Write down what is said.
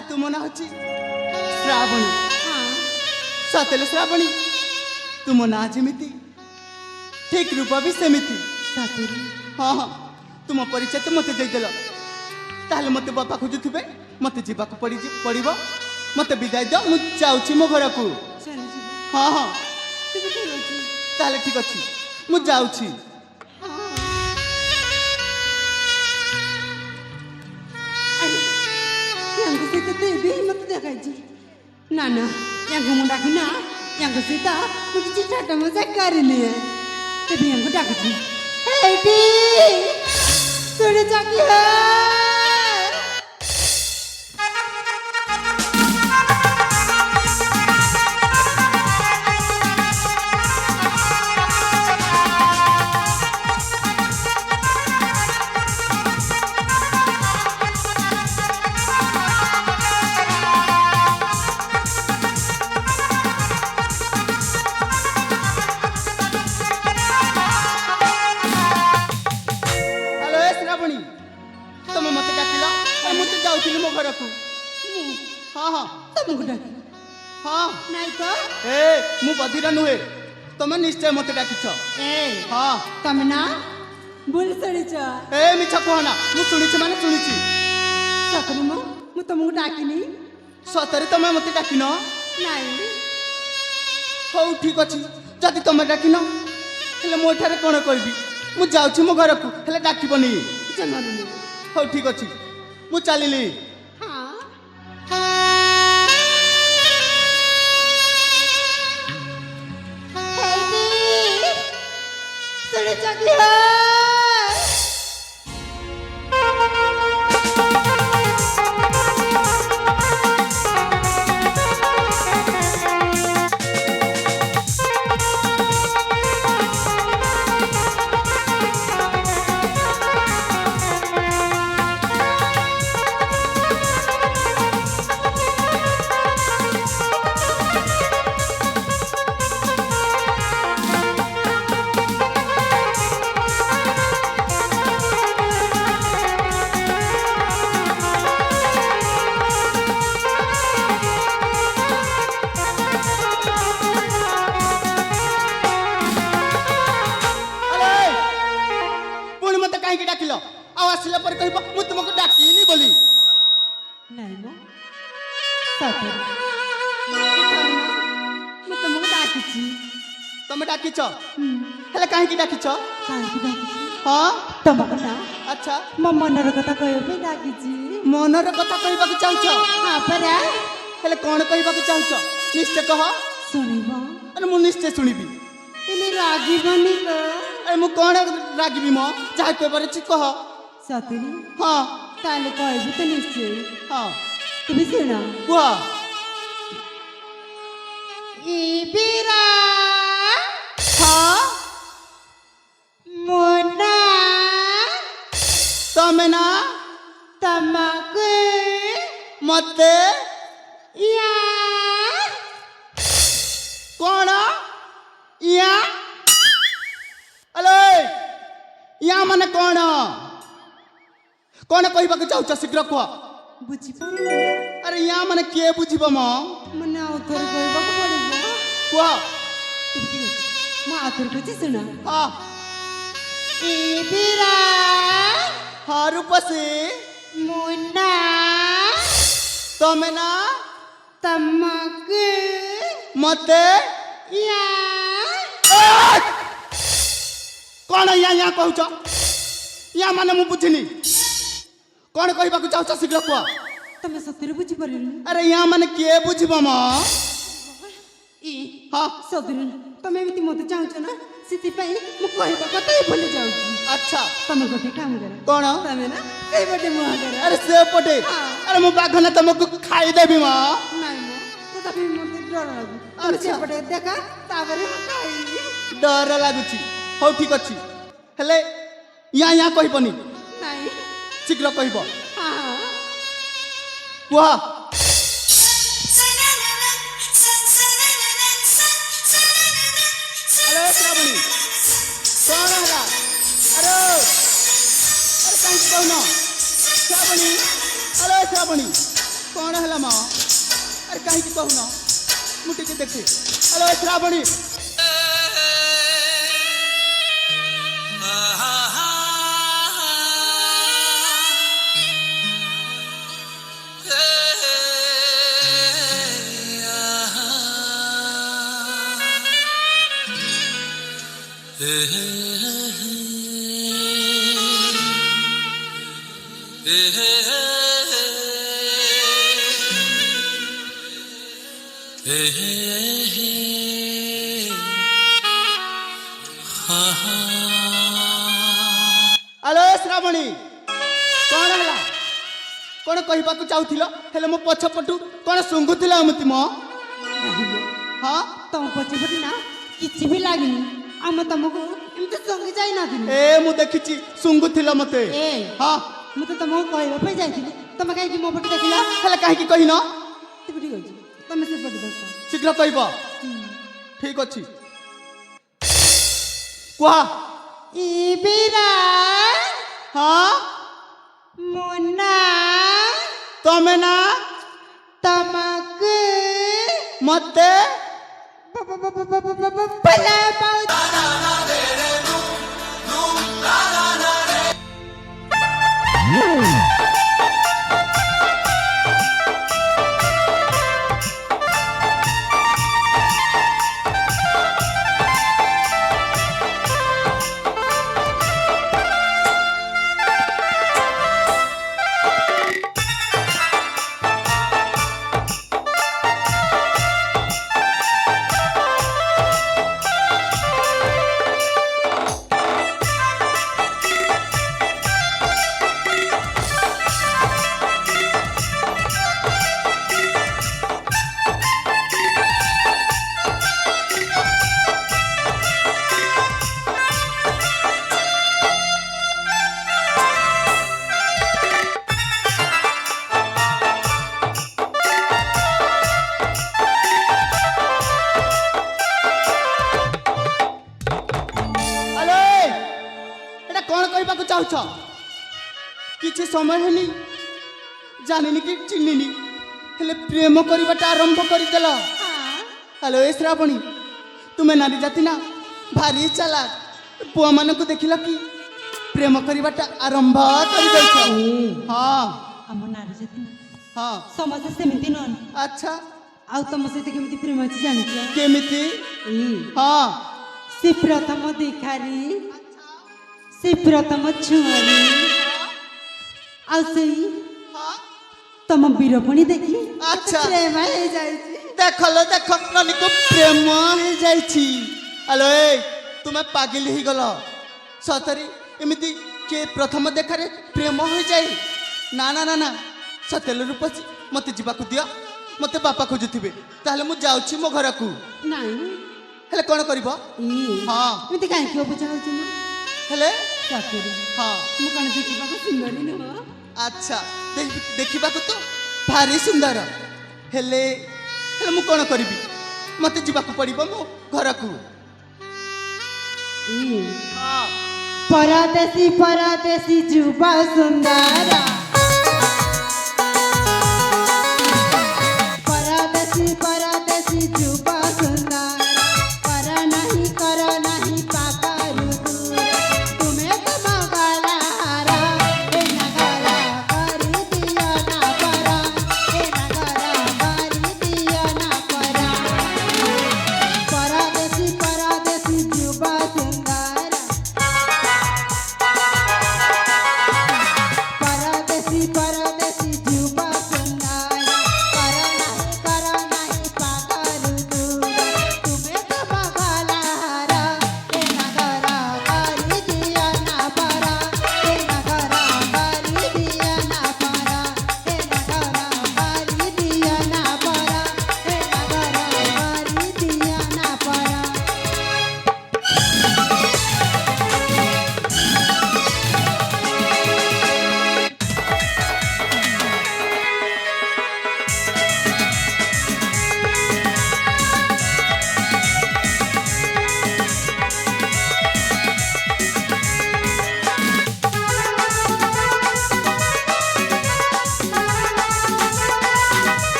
ତାହେଲେ ତୁମ ନାଁ ହେଉଛି ଶ୍ରାବଣୀ। ସତେଲ ଶ୍ରାବଣୀ, ତୁମ ନାଁ ଯେମିତି ଠିକ ରୂପ ବି ସେମିତି। ହଁ ହଁ, ତୁମ ପରିଚୟ ତ ମୋତେ ଦେଇଦେଲ। ତାହେଲେ ମୋତେ ବାପା ଖୋଜୁଥିବେ, ମୋତେ ଯିବାକୁ ପଡ଼ିବ। ମୋତେ ବିଦାୟ ଦିଅ, ମୁଁ ଯାଉଛି ମୋ ଘରକୁ। ହଁ ହଁ, ତାହେଲେ ଠିକ ଅଛି, ମୁଁ ଯାଉଛି। ମତେ ଦେଖାଇଛି ନା ନା, ୟାଙ୍କୁ ମୁଁ ଡାକିନା, ୟାଙ୍କ ସହିତ ମୁଁ କିଛି ଠାଟ୍ଟା ମଜା କରିନି। ତେବେ ୟାଙ୍କୁ ଡାକୁଛି, ଏଇଠି ଶୁଣି ଚାକିଆ। ମୁଁ ବଧିର ନୁହେଁ, ତମେ ନିଶ୍ଚୟ ମତେ ଡାକିଛ। ହଁ, ତମେ ନା ଭୁଲ ଶୁଣିଛ। ମିଛ କୁହନା, ମୁଁ ଶୁଣିଛି ମାନେ ଶୁଣିଛି। ସତରେ ମୁଁ ତମକୁ ଡାକିନି। ସତରେ ତମେ ମତେ ଡାକିନ? ନାଇଁ। ହଉ ଠିକ ଅଛି, ଯଦି ତମେ ଡାକିନ, ହେଲେ ମୁଁ ଏଠାରେ କଣ କହିବି? ମୁଁ ଯାଉଛି ମୋ ଘରକୁ, ହେଲେ ଡାକିବନି। ହଉ ଠିକ ଅଛି, ମୁଁ ଚାଲିଲି। ତମେ ଡାକିଛ, ହେଲେ କାହିଁକି ଡାକିଛ? ହଁ, ତମ କଥା। ଆଚ୍ଛା, ମୋ ମନର କଥା କହିବା ପାଇଁ ଡାକିଛି। ମନର କଥା କହିବାକୁ ଚାହୁଁଛ? ହଁ ପରା। ହେଲେ କଣ କହିବାକୁ ଚାହୁଁଛ? ନିଶ୍ଚୟ କହ। ଶୁଣିବ? ମୁଁ ନିଶ୍ଚୟ ଶୁଣିବି। ହେଲେ ରାଗିବନି ତ? ମୁଁ କଣ ରାଗିବି ମ? ଯାହା କହିବାର ଅଛି କହ। ସତରେ? ହଁ। ତାହେଲେ କହିବୁ ତ ନିଶ୍ଚୟ। ହଁ, ତୁମେ ଶୁଣ। କୁହ। ତମେ ନା ତମକୁ ମତେ କଣ ୟା ମାନେ କଣ? କଣ କହିବାକୁ ଚାହୁଁଛ? ଶୀଘ୍ର କୁହ। ବୁଝିପାରିଲି। ଆରେ ୟା ମାନେ କିଏ ବୁଝିବ ମ? ମାନେ ଆଉ ଥରେ କହିବାକୁ ପଡିବ। କୁହ। ମୁଁ ଆଉ ଥରେ କହୁଛି, ଶୁଣ। ହଁ। ହଁ ରୂପସୀ, ମୁନା ତମେ ନା ତମକୁ ମତେ କଣ ୟା କହୁଛ? ୟା ମାନେ ମୁଁ ବୁଝିନି। କଣ କହିବାକୁ ଚାହୁଁଛ? ଶୀଘ୍ର କୁହ। ତମେ ସତରେ ବୁଝିପାରିଲନି? ଆରେ ୟା ମାନେ କିଏ ବୁଝିବ ମ? ହଁ, ସତରେ ତମେ ଏମିତି ମତେ ଚାହୁଁଛ ନା, ସେଥିପାଇଁ ମୁଁ କହିବା କଥା ଭୁଲି ଯାଉଛି। ଆଚ୍ଛା, ତମେ ଗୋଟେ କାମ କର। କଣ? ତମେ ନା ସେଇପଟେ ମୁହଁ କର। ଆରେ ସେପଟେ? ଆରେ ମୁଁ ବାଘ ନା ତମକୁ ଖାଇଦେବି ମ? ନାଇଁ ମ, ତଥାପି ମତେ ଡର ଲାଗୁଛି। ତମେ ସେପଟେ ଦେଖା, ତାପରେ ମୁଁ ଖାଇବି। ଡର ଲାଗୁଛି? ହଉ ଠିକ ଅଛି, ହେଲେ ୟା କହିବନି। ନାଇଁ। ଶୀଘ୍ର କହିବ। ହଁ, କୁହ। ଶ୍ରାବଣୀ, କଣ ହେଲା? ଆରେ କାହିଁକି କହୁନ? ଶ୍ରାବଣୀ, ଶ୍ରାବଣୀ, कौन है माँ अरे कहीं कहून मुझे देखे हेलो श्रावणी हेलो श्रावणी कौन है कौन कहवाक चाहूल हेले मो पछपटू कौन शुंघुला एमती मो हाँ तुम पछपटे ना किसी भी लागनी आम तुमको एमती संगी जाई ना ए मु देखी शुंघुला मते ए हाँ मु तो तुमको कहबा जाई तुम कहीं मो पटे देखला हेले कहीं कहीन ठीक अछि तुम से पटे देख शीघ्र कहब ठीक अच्छी कुहा इबिरा हाँ मुन्ना तमें ना तमक मते पला पाउ चाहूछ किसी समय है जानी कि चिन्हनी हेले प्रेम करवाटा आरंभ करदेल हेलो ए श्रावणी तुम्हें नारी जाति ना भारी चला पुआ मान को देखिल कि प्रेम करवाटा आरंभ कर हाँ हम नारी जाति ना हाँ समाज सेमती नन अच्छा आउ तुम सहित केमती प्रेम अछि जानि केमिति हाँ से प्रथम देखारी से प्रथम छुआरी आउ सही हाँ तुम वीरपणी देखी अच्छा प्रेम हो जाई देखलो देख ननी को प्रेम हो जाई हेलो ए तुम्हें पागल ही गल सतरी एमती के प्रथम देखारे प्रेम हो जाए ना ना ना ना सतेल रूपसी मत जावाक दियो मत बापा खोजुवे ताहले मु जाउछि मो घर को नहीं हेले कोन करबो हां एमती काहे के बुझा होछि न हेले चाकरी हां मु कण देखिबाक सुंदरी न अच्छा देखिबाक तो भारी सुंदर हेले हेले मु कोन करबी मत जावाक पड़िबो मो घर को हां परदेसी परदेसी जुबा सुंदरा